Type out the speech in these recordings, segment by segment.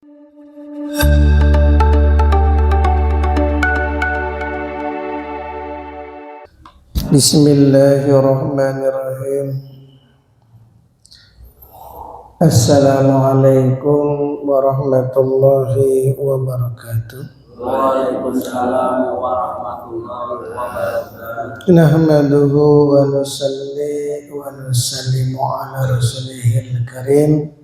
Bismillahirrahmanirrahim. Assalamualaikum warahmatullahi wabarakatuh. Waalaikumsalam warahmatullahi wabarakatuh. Nahmaduhu wa nusalli wa nusallimu ala rasulihil karim.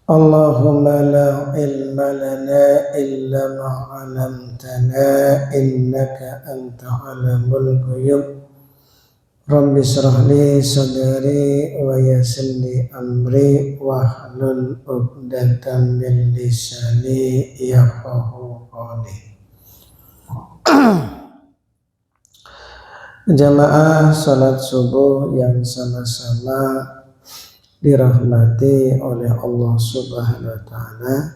Allahumma la ilma lana illa ma 'allamtana innaka anta 'alamul ghuyub. Rabbi shrah li sadri wa yassir li amri wahlul 'uqdatam min lisani yafqahu qawli. Jamaah salat subuh yang sama-sama dirahmati oleh Allah Subhanahu wa taala.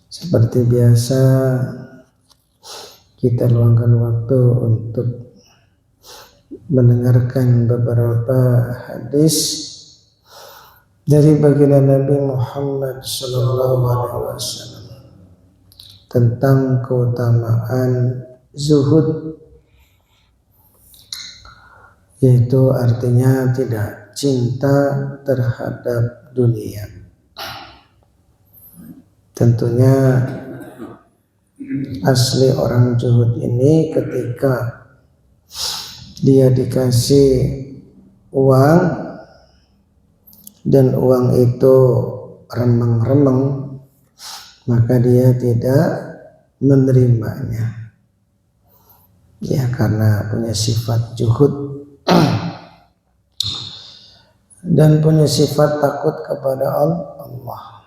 Seperti biasa kita luangkan waktu untuk mendengarkan beberapa hadis dari baginda Nabi Muhammad sallallahu alaihi wasallam tentang keutamaan zuhud, yaitu artinya tidak cinta terhadap dunia. Tentunya asli orang zuhud ini ketika dia dikasih uang dan uang itu remeng-remeng, maka dia tidak menerimanya, ya, karena punya sifat zuhud dan punya sifat takut kepada Allah.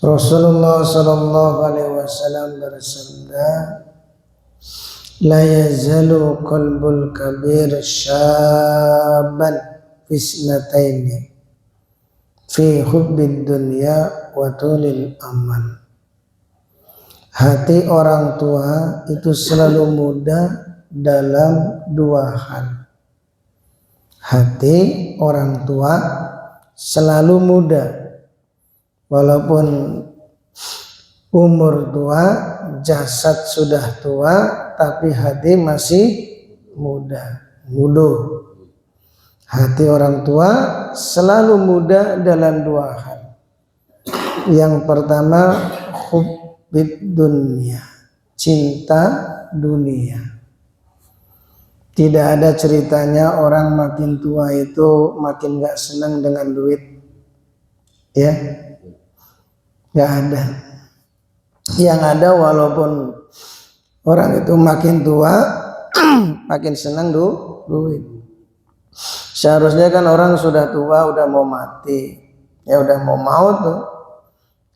Rasulullah sallallahu alaihi wasallam bersabda, la yazalu qalbul kabir syabban fisnataini fi hubbid dunya wa tulil amal. Hati orang tua itu selalu muda dalam dua hal. Hati orang tua selalu muda, walaupun umur tua, jasad sudah tua, tapi hati masih muda, muda. Hati orang tua selalu muda dalam dua hal. Yang pertama, hubbid dunya, cinta dunia. Tidak ada ceritanya orang makin tua itu makin gak senang dengan duit, ya, gak ada. Yang ada walaupun orang itu makin tua makin senang duit. Seharusnya kan orang sudah tua, udah mau mati, ya udah mau maut tuh,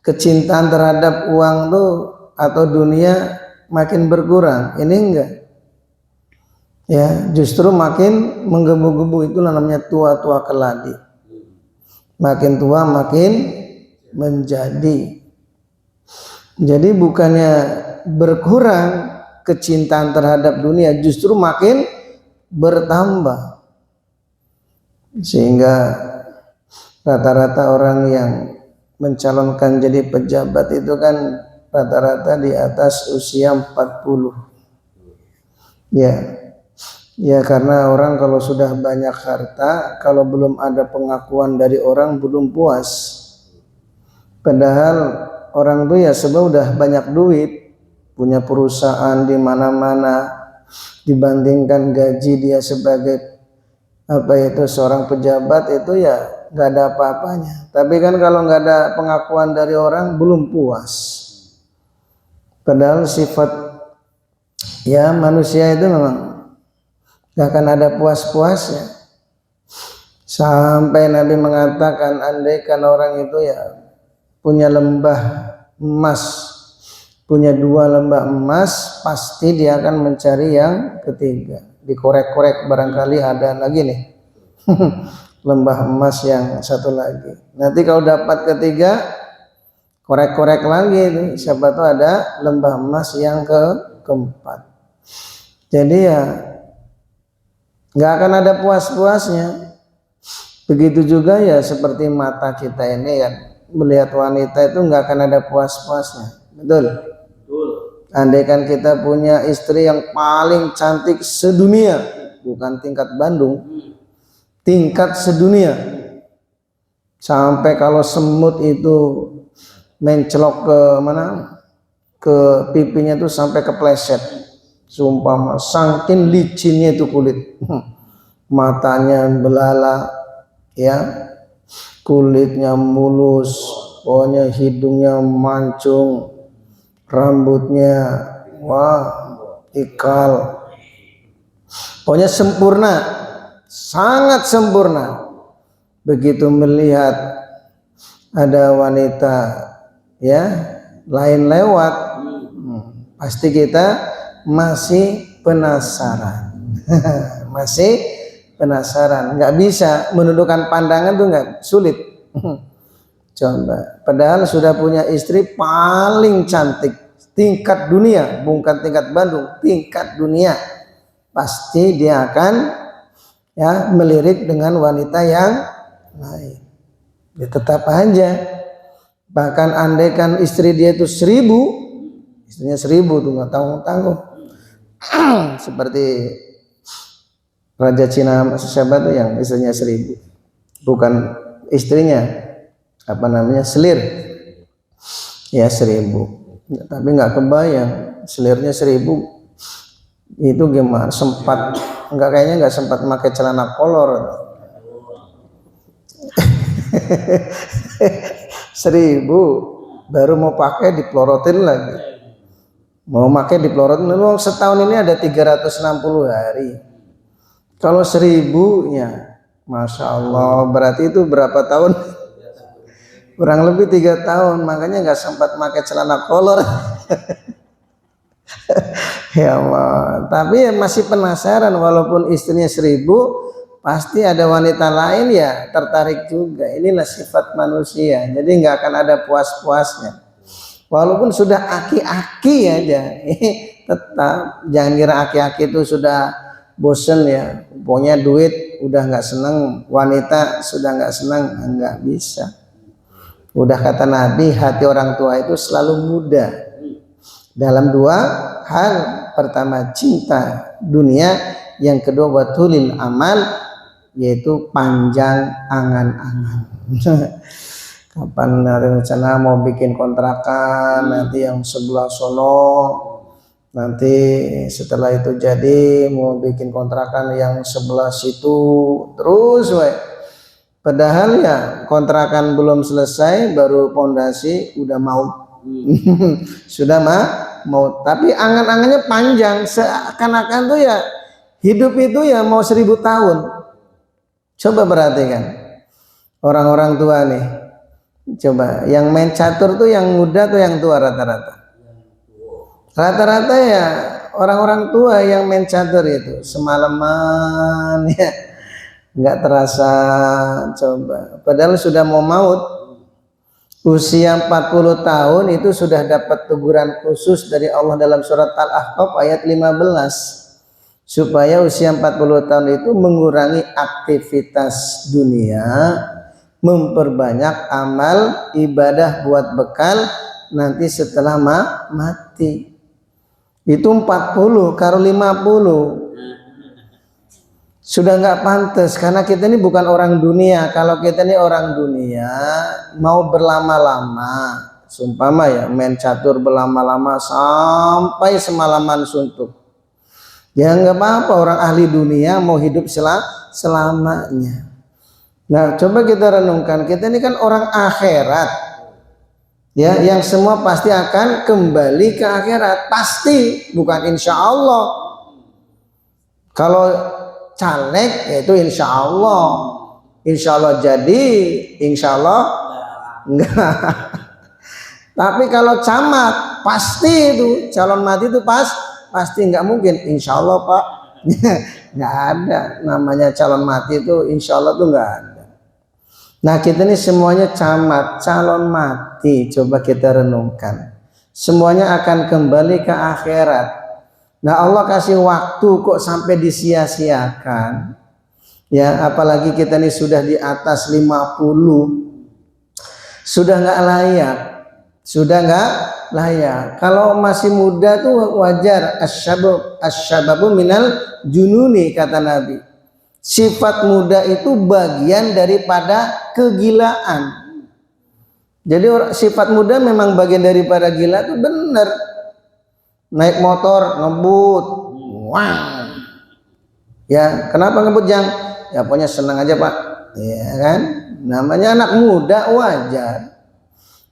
kecintaan terhadap uang tuh atau dunia makin berkurang. Ini enggak, ya, justru makin menggebu-gebu. Itulah namanya tua-tua keladi. Makin tua makin menjadi. Jadi bukannya berkurang kecintaan terhadap dunia, justru makin bertambah. Sehingga rata-rata orang yang mencalonkan jadi pejabat itu kan rata-rata di atas usia 40. Ya, karena orang kalau sudah banyak harta, kalau belum ada pengakuan dari orang belum puas. Padahal orang tuh ya sebab udah banyak duit, punya perusahaan di mana-mana, dibandingkan gaji dia sebagai seorang pejabat itu ya nggak ada apa-apanya. Tapi kan kalau nggak ada pengakuan dari orang belum puas. Padahal sifat ya manusia itu memang gak akan ada puas-puasnya. Sampai Nabi mengatakan, andaikan orang itu ya punya lembah emas, punya 2 lembah emas, pasti dia akan mencari yang ketiga. Dikorek-korek, barangkali ada lagi nih lembah emas yang satu lagi. Nanti kalau dapat ketiga, korek-korek lagi itu, siapa tahu ada lembah emas yang keempat. Jadi ya nggak akan ada puas-puasnya. Begitu juga ya seperti mata kita ini kan, melihat wanita itu nggak akan ada puas-puasnya, betul? Betul. Andaikan kita punya istri yang paling cantik sedunia, bukan tingkat Bandung, tingkat sedunia, sampai kalau semut itu mencelok ke mana, ke pipinya tuh sampai kepleset, sumpah saking licinnya itu kulit, matanya belalak, ya, kulitnya mulus, pokoknya hidungnya mancung, rambutnya wah ikal, pokoknya sempurna, sangat sempurna. Begitu melihat ada wanita ya lain lewat, pasti kita masih penasaran. Masih penasaran, nggak bisa menundukkan pandangan tuh, nggak, sulit. Coba, padahal sudah punya istri paling cantik tingkat dunia, bukan tingkat Bandung, tingkat dunia, pasti dia akan ya melirik dengan wanita yang lain. Ya tetap aja, bahkan andaikan istri dia itu 1000, istrinya 1000 tuh nggak tanggung-tanggung. Seperti Raja Cina siapa tuh yang istrinya 1000, bukan istrinya, apa namanya, selir ya 1000, tapi nggak kebayang selirnya 1000 itu gimana, sempat nggak, kayaknya nggak sempat pakai celana kolor. 1000 baru mau pakai dipelorotin lagi, mau pakai dipelorotin. Setahun ini ada 360 hari. Kalau 1000-nya, Masya Allah, berarti itu berapa tahun? Kurang lebih 3 tahun, makanya nggak sempat pakai celana kolor. Ya Allah, tapi ya masih penasaran, walaupun istrinya 1000, pasti ada wanita lain ya tertarik juga. Inilah sifat manusia, jadi nggak akan ada puas-puasnya. Walaupun sudah aki-aki aja, tetap jangan kira aki-aki itu sudah bosen ya, pokoknya duit udah nggak seneng, wanita sudah nggak seneng, nggak bisa. Udah kata Nabi, hati orang tua itu selalu muda dalam 2 hal. Pertama cinta dunia, yang kedua watulil amal, yaitu panjang angan-angan. Kapan rencana mau bikin kontrakan, nanti yang sebelah sono, nanti setelah itu jadi mau bikin kontrakan yang sebelah situ, terus we. Padahal ya kontrakan belum selesai, baru pondasi udah mau. Sudah mau, tapi angan-angannya panjang, seakan-akan tuh ya hidup itu ya mau 1000 tahun. Coba perhatikan orang-orang tua nih, coba yang main catur tuh yang muda tuh yang tua rata-rata. Rata-rata ya orang-orang tua yang main catur itu semalaman ya nggak terasa. Coba, padahal sudah mau maut, usia 40 tahun itu sudah dapat teguran khusus dari Allah dalam surat Al-Ahqaf ayat 15, supaya usia 40 tahun itu mengurangi aktivitas dunia, memperbanyak amal ibadah buat bekal nanti setelah mati. Itu 40, karo 50 sudah nggak pantas, karena kita ini bukan orang dunia. Kalau kita ini orang dunia mau berlama-lama, sumpama ya main catur berlama-lama sampai semalaman suntuk, ya nggak apa-apa. Orang ahli dunia mau hidup selamanya. Nah coba kita renungkan, kita ini kan orang akhirat ya, yang semua pasti akan kembali ke akhirat, pasti, bukan insya Allah. Kalau caleg yaitu insya Allah jadi, insya Allah enggak. Tapi kalau camat pasti itu, calon mati itu pasti nggak mungkin insya Allah Pak. Nggak ada namanya calon mati itu insya Allah tuh nggak ada. Nah kita ini semuanya camat, calon mati. Coba kita renungkan, semuanya akan kembali ke akhirat. Nah Allah kasih waktu kok sampai disia-siakan. Ya, apalagi kita ini sudah di atas 50, sudah nggak layak, sudah nggak layak. Kalau masih muda tuh wajar, asyababu minal jununi kata Nabi. Sifat muda itu bagian daripada kegilaan. Jadi sifat muda memang bagian daripada gila tuh bener. Naik motor ngebut, wah, ya kenapa ngebut Jang? Ya pokoknya senang aja Pak, ya kan? Namanya anak muda wajar.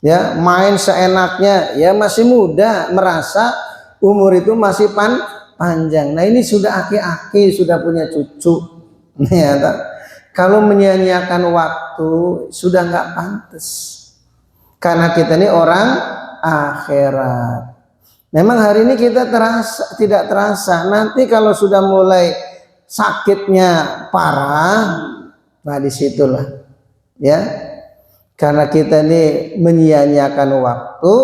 Ya main seenaknya, ya masih muda, merasa umur itu masih panjang. Nah ini sudah aki-aki, sudah punya cucu. Ya, kalau menyia-nyiakan waktu sudah nggak pantas. Karena kita ini orang akhirat. Memang hari ini kita tidak terasa. Nanti kalau sudah mulai sakitnya parah, nah disitulah, ya. Karena kita ini menyia-nyiakan waktu,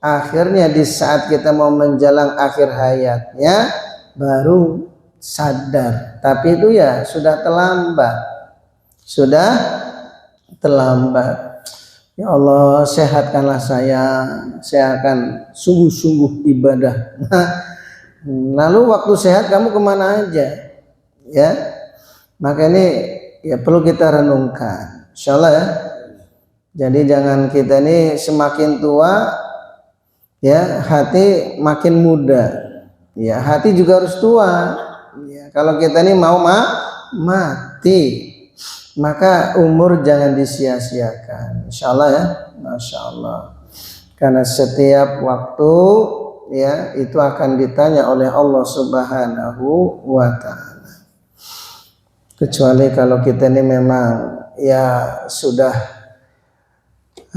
akhirnya di saat kita mau menjelang akhir hayatnya baru sadar. Tapi itu ya sudah terlambat, sudah terlambat. Ya Allah, sehatkanlah saya akan sungguh-sungguh ibadah. Lalu waktu sehat kamu kemana aja? Ya, maka ini ya perlu kita renungkan, insyaallah ya. Jadi jangan kita ini semakin tua, ya hati makin muda. Ya hati juga harus tua. Ya, kalau kita ini mau mati, maka umur jangan disia-siakan, insyaallah ya, masya Allah. Karena setiap waktu ya itu akan ditanya oleh Allah Subhanahu wa Ta'ala. Kecuali kalau kita ini memang ya sudah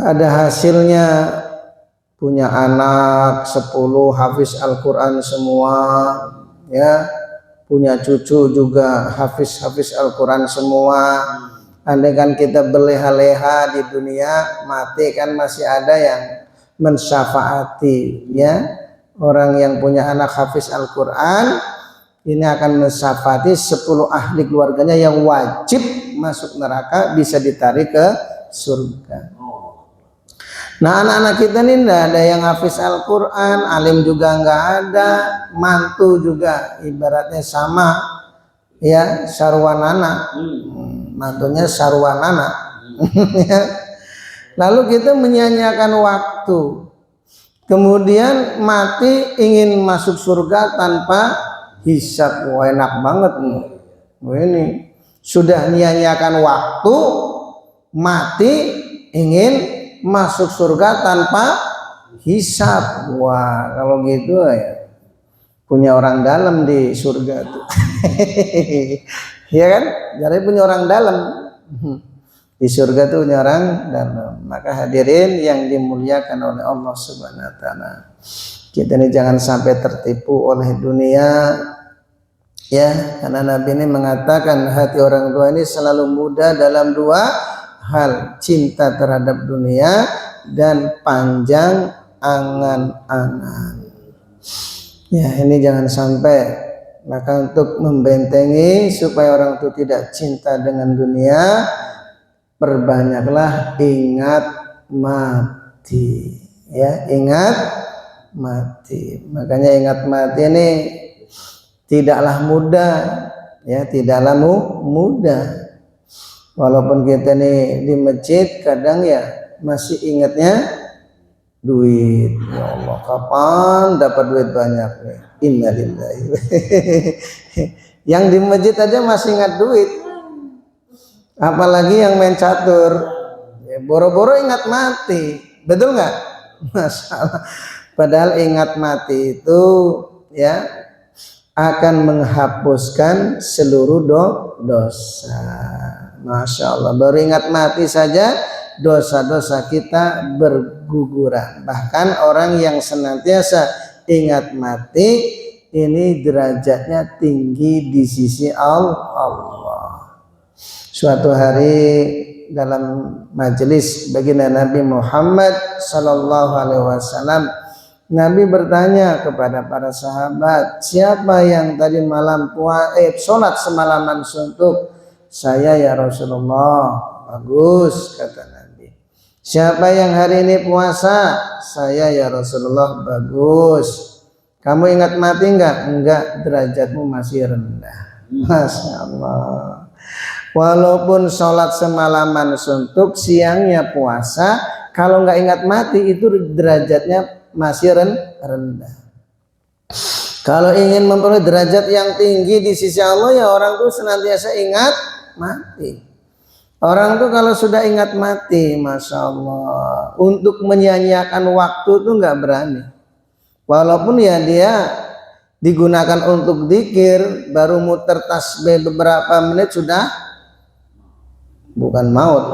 ada hasilnya, punya anak 10 hafiz Al-Quran semua, ya punya cucu juga hafiz Al-Quran semua. Andai kan kita berleha-leha di dunia, mati kan masih ada yang mensyafaati, ya. Orang yang punya anak hafiz Al-Quran ini akan mensyafaati 10 ahli keluarganya yang wajib masuk neraka bisa ditarik ke surga. Nah anak-anak kita ini tidak ada yang hafiz Al-Quran, alim juga nggak ada, mantu juga ibaratnya sama, ya sarwanana, mantunya sarwanana. Lalu kita menyia-nyiakan waktu, kemudian mati ingin masuk surga tanpa hisab. Wah enak banget nih. Wah, ini sudah menyia-nyiakan waktu, mati ingin masuk surga tanpa hisab. Wah kalau gitu ya punya orang dalam di surga tuh. Ya kan, jadi punya orang dalam di surga tuh, punya orang dalam. Maka hadirin yang dimuliakan oleh Allah Subhanahu wa Ta'ala, kita ini jangan sampai tertipu oleh dunia, ya. Karena Nabi ini mengatakan hati orang tua ini selalu muda dalam 2 hal, cinta terhadap dunia dan panjang angan-angan. Ya ini jangan sampai. Maka untuk membentengi supaya orang itu tidak cinta dengan dunia, perbanyaklah ingat mati, ya ingat mati. Makanya ingat mati ini tidaklah mudah, ya tidaklah mudah. Walaupun kita nih di masjid kadang ya masih ingatnya duit. Ya Allah, kapan dapat duit banyak nih? Innalillahi. Yang di masjid aja masih ingat duit, apalagi yang main catur. Ya, boro-boro ingat mati, betul nggak? Masalah. Padahal ingat mati itu ya akan menghapuskan seluruh dosa. Masya Allah, baru ingat mati saja dosa-dosa kita berguguran. Bahkan orang yang senantiasa ingat mati ini derajatnya tinggi di sisi Allah. Suatu hari dalam majelis baginda Nabi Muhammad sallallahu alaihi wasallam, Nabi bertanya kepada para sahabat, siapa yang tadi malam sholat semalaman suntuk Saya ya Rasulullah. Bagus, kata Nabi. Siapa yang hari ini puasa? Saya ya Rasulullah. Bagus. Kamu ingat mati enggak? Enggak, derajatmu masih rendah. Masya Allah. Walaupun sholat semalaman suntuk, siangnya puasa, kalau enggak ingat mati itu derajatnya masih rendah. Kalau ingin memperoleh derajat yang tinggi di sisi Allah, ya orang tuh senantiasa ingat mati. Orang tuh kalau sudah ingat mati, Masya Allah, untuk menyia-nyiakan waktu tuh enggak berani. Walaupun ya dia digunakan untuk zikir, baru muter tasbih beberapa menit sudah bukan maut,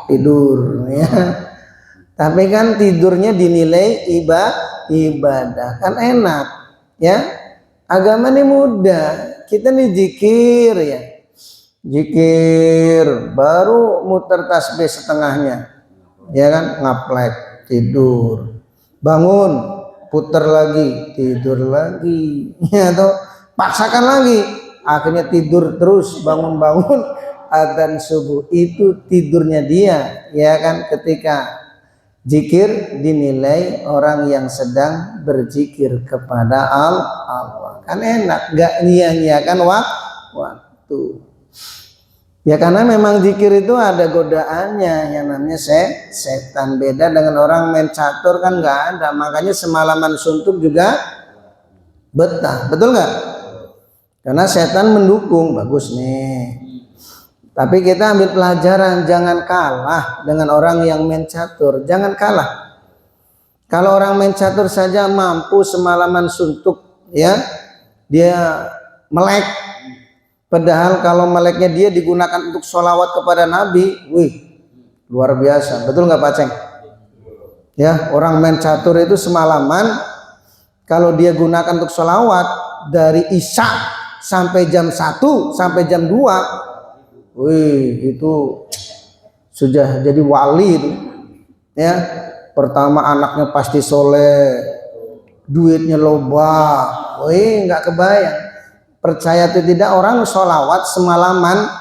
tidur ya. Tapi kan tidurnya dinilai ibadah, kan enak ya. Agama ini mudah, kita nih zikir ya, zikir baru muter tasbih setengahnya, ya kan, ngaplek, tidur. Bangun, putar lagi, tidur lagi, ya toh, paksakan lagi, akhirnya tidur terus, bangun-bangun, adzan subuh. Itu tidurnya dia, ya kan. Ketika zikir dinilai orang yang sedang berzikir kepada Allah, kan enak, gak nyia-nyiakan waktu. Ya karena memang zikir itu ada godaannya yang namanya setan. Beda dengan orang main catur kan nggak ada. Makanya semalaman suntuk juga betah, betul nggak? Karena setan mendukung. Bagus nih. Tapi kita ambil pelajaran, jangan kalah dengan orang yang main catur. Jangan kalah. Kalau orang main catur saja mampu semalaman suntuk, ya, dia melek. Padahal kalau meleknya dia digunakan untuk sholawat kepada Nabi, wih, luar biasa. Betul nggak Pak Ceng? Ya, orang main catur itu semalaman, kalau dia gunakan untuk sholawat dari Isya sampai jam 1 sampai jam 2, wih, itu sudah jadi wali itu. Ya, pertama anaknya pasti soleh, duitnya loba, wih, nggak kebayang. Percaya atau tidak, orang sholawat semalaman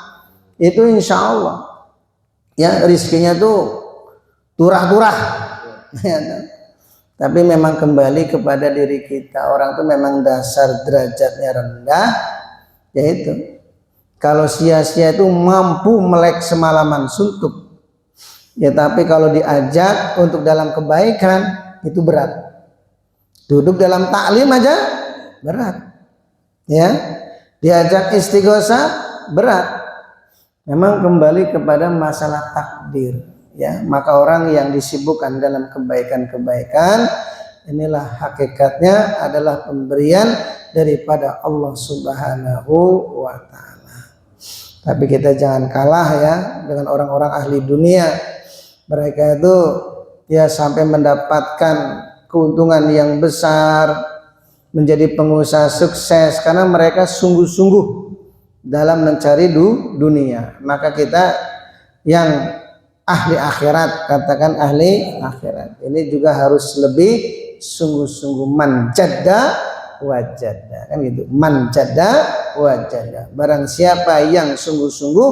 itu insya Allah ya rizkinya tuh turah-turah. Tapi memang kembali kepada diri kita. Orang tuh memang dasar derajatnya rendah, yaitu kalau sia-sia itu mampu melek semalaman suntuk ya, tapi kalau diajak untuk dalam kebaikan itu berat. Duduk dalam taklim aja berat ya, diajak istighosah berat. Memang kembali kepada masalah takdir ya. Maka orang yang disibukkan dalam kebaikan-kebaikan, inilah hakikatnya adalah pemberian daripada Allah Subhanahu wa ta'ala. Tapi kita jangan kalah ya dengan orang-orang ahli dunia. Mereka itu ya sampai mendapatkan keuntungan yang besar, menjadi pengusaha sukses karena mereka sungguh-sungguh dalam mencari dunia. Maka kita yang ahli akhirat, katakan ahli akhirat, ini juga harus lebih sungguh-sungguh. Man jadda wajada, kan gitu. Man jadda wajada. Barang siapa yang sungguh-sungguh,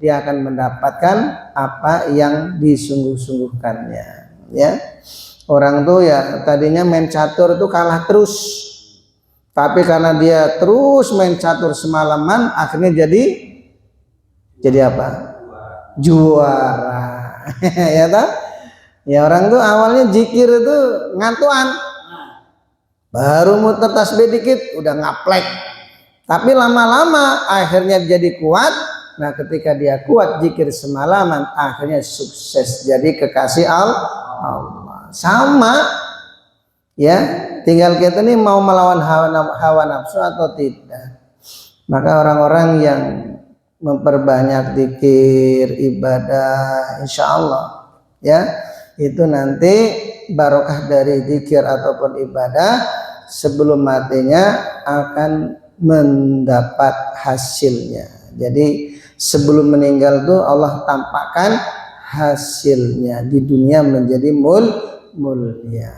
dia akan mendapatkan apa yang disungguh-sungguhkannya ya. Orang tuh ya tadinya main catur itu kalah terus, tapi karena dia terus main catur semalaman, akhirnya jadi apa? Juara. Ya toh? Ya orang tuh awalnya zikir itu ngantuan, baru muter tasbih dikit udah ngaplek. Tapi lama-lama akhirnya jadi kuat. Nah ketika dia kuat zikir semalaman, akhirnya sukses jadi kekasih Allah. Sama ya, tinggal kita nih mau melawan hawa nafsu atau tidak. Maka orang-orang yang memperbanyak zikir, ibadah, insya Allah ya, itu nanti barokah dari zikir ataupun ibadah sebelum matinya akan mendapat hasilnya. Jadi sebelum meninggal tuh Allah tampakkan hasilnya di dunia menjadi mulia.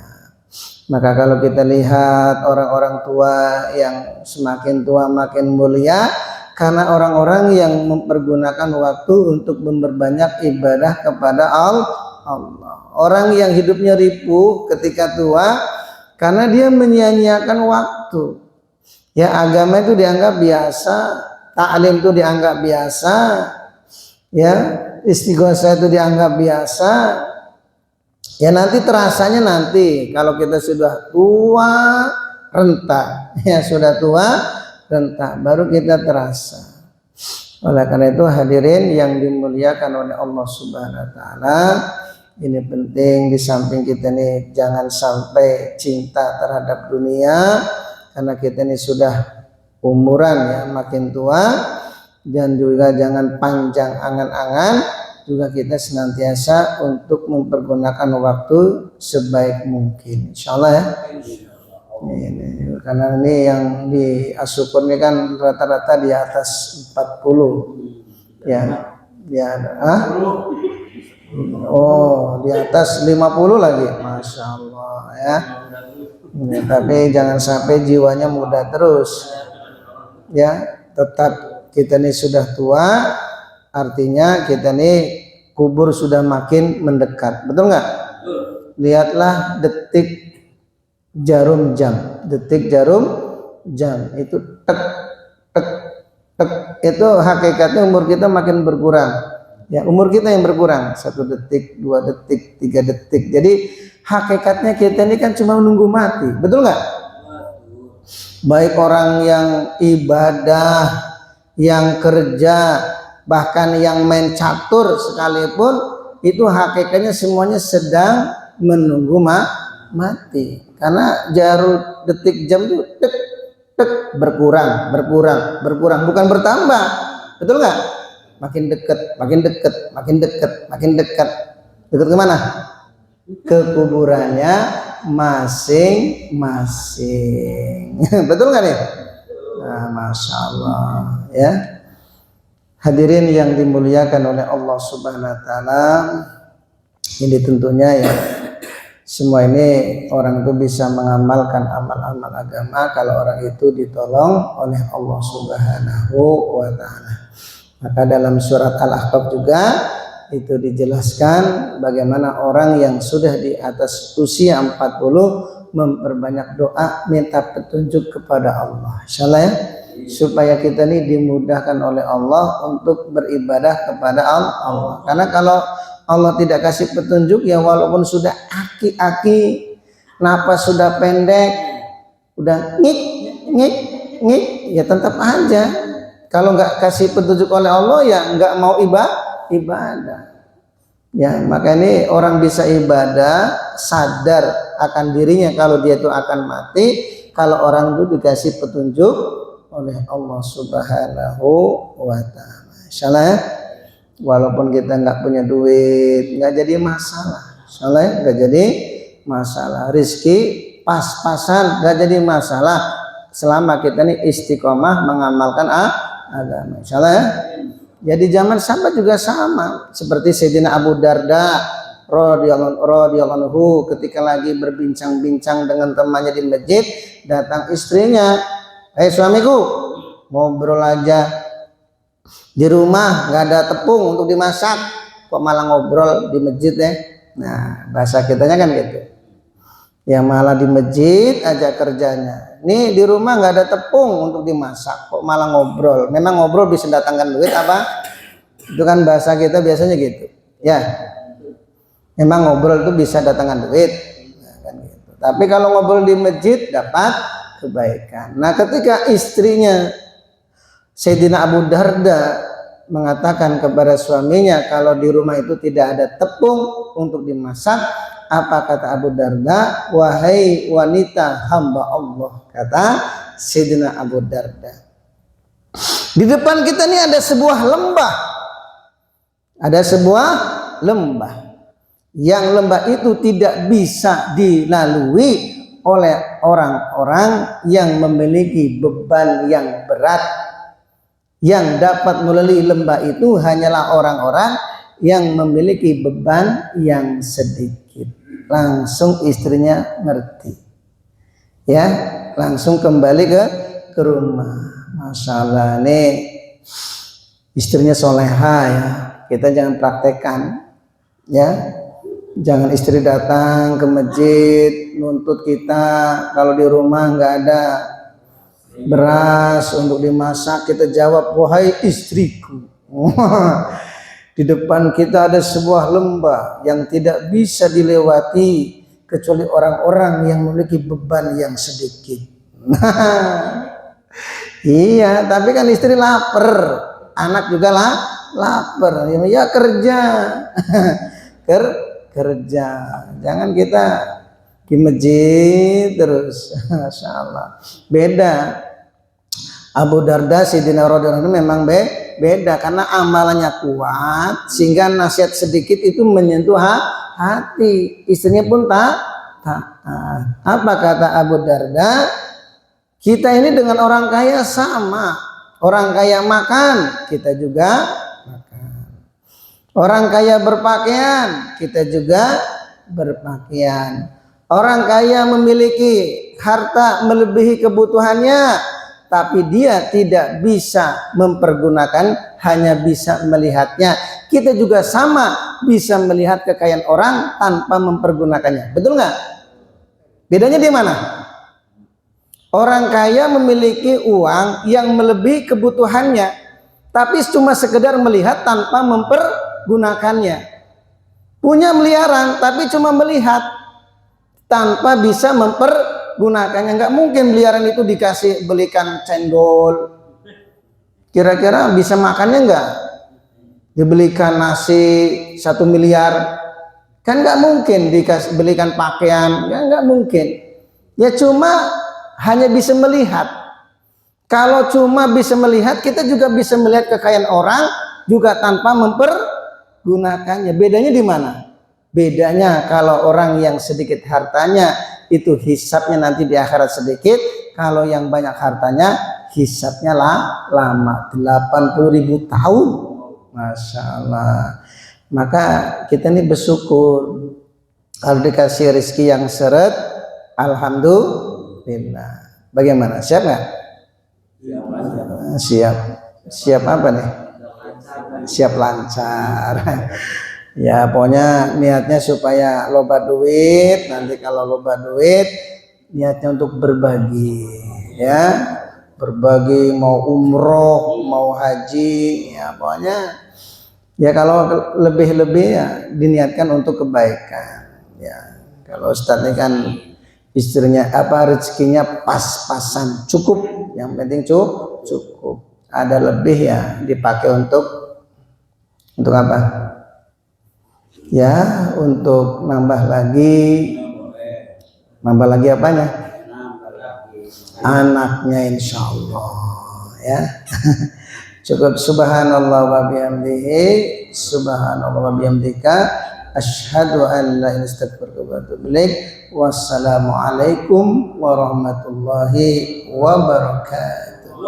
Maka kalau kita lihat orang-orang tua yang semakin tua makin mulia, Karena orang-orang yang mempergunakan waktu untuk memperbanyak ibadah kepada Allah. Orang yang hidupnya ripuh ketika tua karena dia menyia-nyiakan waktu. Ya, agama itu dianggap biasa, taklim itu dianggap biasa, ya, istighosah itu dianggap biasa. Ya, nanti terasanya nanti kalau kita sudah tua renta, ya sudah tua renta baru kita terasa. Oleh karena itu hadirin yang dimuliakan oleh Allah Subhanahu wa taala, ini penting di samping kita nih jangan sampai cinta terhadap dunia karena kita ini sudah umuran ya makin tua, dan juga jangan panjang angan-angan, juga kita senantiasa untuk mempergunakan waktu sebaik mungkin insyaallah ya. Ini, karena ini yang di Asukur ini kan rata-rata di atas 40 ya, oh di atas 50 lagi, Masya Allah ya. Ya, tapi jangan sampai jiwanya muda terus ya, tetap kita ini sudah tua, artinya kita ini kubur sudah makin mendekat, betul nggak? Lihatlah detik jarum jam, detik jarum jam itu tek tek tek, itu hakikatnya umur kita makin berkurang ya, umur kita yang berkurang 1 detik 2 detik 3 detik. Jadi hakikatnya kita ini kan cuma menunggu mati, betul nggak? Baik orang yang ibadah, yang kerja, bahkan yang main catur sekalipun, itu hakikatnya semuanya sedang menunggu mati. Karena jarum detik jam itu tek tek berkurang, bukan bertambah, betul nggak? Makin dekat, makin dekat, makin dekat, makin dekat. Dekat kemana? Ke kuburannya masing-masing. Betul nggak nih? Nah, Masya Allah ya. Hadirin yang dimuliakan oleh Allah Subhanahu wa taala, ini tentunya ya semua ini orang itu bisa mengamalkan amal-amal agama kalau orang itu ditolong oleh Allah Subhanahu wa taala. Maka dalam surat Al-Ahqaf juga itu dijelaskan bagaimana orang yang sudah di atas usia 40 memperbanyak doa minta petunjuk kepada Allah. Insyaallah ya, supaya kita ini dimudahkan oleh Allah untuk beribadah kepada Allah. Karena kalau Allah tidak kasih petunjuk ya, walaupun sudah aki-aki, napas sudah pendek, udah ngik ngik ngik, ya tetap aja kalau nggak kasih petunjuk oleh Allah ya nggak mau ibadah. Ya, maka ini orang bisa ibadah sadar akan dirinya kalau dia itu akan mati kalau orang itu dikasih petunjuk oleh Allah Subhanahu wa taala. Insyaallah ya. Walaupun kita nggak punya duit, nggak jadi masalah. Insyaallah ya, nggak jadi masalah. Rizki pas-pasan, nggak jadi masalah selama kita ini istiqomah mengamalkan agama. Insyaallah ya. Jadi zaman sahabat juga sama, seperti Sayyidina Abu Darda radhiyallahu anhu ketika lagi berbincang-bincang dengan temannya di masjid, datang istrinya, "Hei suamiku, ngobrol aja di rumah nggak ada tepung untuk dimasak, kok malah ngobrol di masjid ya?" Nah, bahasa kitanya kan gitu. Yang malah di masjid aja kerjanya. Nih di rumah nggak ada tepung untuk dimasak, kok malah ngobrol. Memang ngobrol bisa datangkan duit apa? Itu kan bahasa kita biasanya gitu. Ya. Memang ngobrol itu bisa datangkan duit. Nah, kan gitu. Tapi kalau ngobrol di masjid dapat kebaikan. Nah, ketika istrinya Sayyidina Abu Darda mengatakan kepada suaminya kalau di rumah itu tidak ada tepung untuk dimasak, apa kata Abu Darda? "Wahai wanita hamba Allah," kata Sayyidina Abu Darda, "di depan kita ini ada sebuah lembah. Ada sebuah lembah. Yang lembah itu tidak bisa dilalui oleh orang-orang yang memiliki beban yang berat. Yang dapat melalui lembah itu hanyalah orang-orang yang memiliki beban yang sedikit." Langsung istrinya ngerti, ya, langsung kembali ke rumah. Masalah nih istrinya soleha ya, kita jangan praktekkan ya. Jangan istri datang ke masjid nuntut kita kalau di rumah nggak ada beras untuk dimasak, kita jawab wahai istriku. Di depan kita ada sebuah lembah yang tidak bisa dilewati kecuali orang-orang yang memiliki beban yang sedikit. Iya, tapi kan istri lapar, anak juga lapar. Ya kerja, kerja. Jangan kita di masjid terus. Masya Allah. Beda. Abu Darda Sidina radhiyallahu anhu memang beda karena amalannya kuat sehingga nasihat sedikit itu menyentuh hati. Istrinya pun taat. Apa kata Abu Darda? Kita ini dengan orang kaya sama. Orang kaya makan, kita juga makan. Orang kaya berpakaian, kita juga berpakaian. Orang kaya memiliki harta melebihi kebutuhannya, tapi dia tidak bisa mempergunakan, hanya bisa melihatnya. Kita juga sama bisa melihat kekayaan orang tanpa mempergunakannya. Betul nggak? Bedanya di mana? Orang kaya memiliki uang yang melebihi kebutuhannya, tapi cuma sekedar melihat tanpa mempergunakannya. Punya miliaran, tapi cuma melihat tanpa bisa mempergunakannya. Nggak mungkin miliaran itu dikasih belikan cendol. Kira-kira bisa makannya nggak? Dibelikan nasi 1 miliar, kan nggak mungkin. Dikasih belikan pakaian, ya nggak mungkin. Ya cuma hanya bisa melihat. Kalau cuma bisa melihat, kita juga bisa melihat kekayaan orang juga tanpa mempergunakannya. Bedanya di mana? Bedanya kalau orang yang sedikit hartanya itu hisabnya nanti di akhirat sedikit, kalau yang banyak hartanya hisabnya lama, 80.000 tahun. Masya Allah. Maka kita ini bersyukur kalau dikasih rezeki yang seret, alhamdulillah. Bagaimana? Siap nggak? Siap. Siap apa nih? Siap lancar. Ya pokoknya niatnya supaya loba duit. Nanti kalau loba duit niatnya untuk berbagi ya. Berbagi, mau umroh, mau haji, ya pokoknya ya kalau lebih-lebih ya diniatkan untuk kebaikan. Ya kalau Ustadz ini kan istrinya rezekinya pas-pasan, cukup, yang penting cukup. Ada lebih ya dipakai untuk apa? Ya untuk nambah lagi apanya? Anaknya insya Allah ya. Cukup. Subhanallah wa bihamdihi, subhanallah wa bihamdika, asyhadu an la ilaha illa anta astaghfiruka wa atubu ilaik. Wassalamualaikum warahmatullahi wabarakatuh.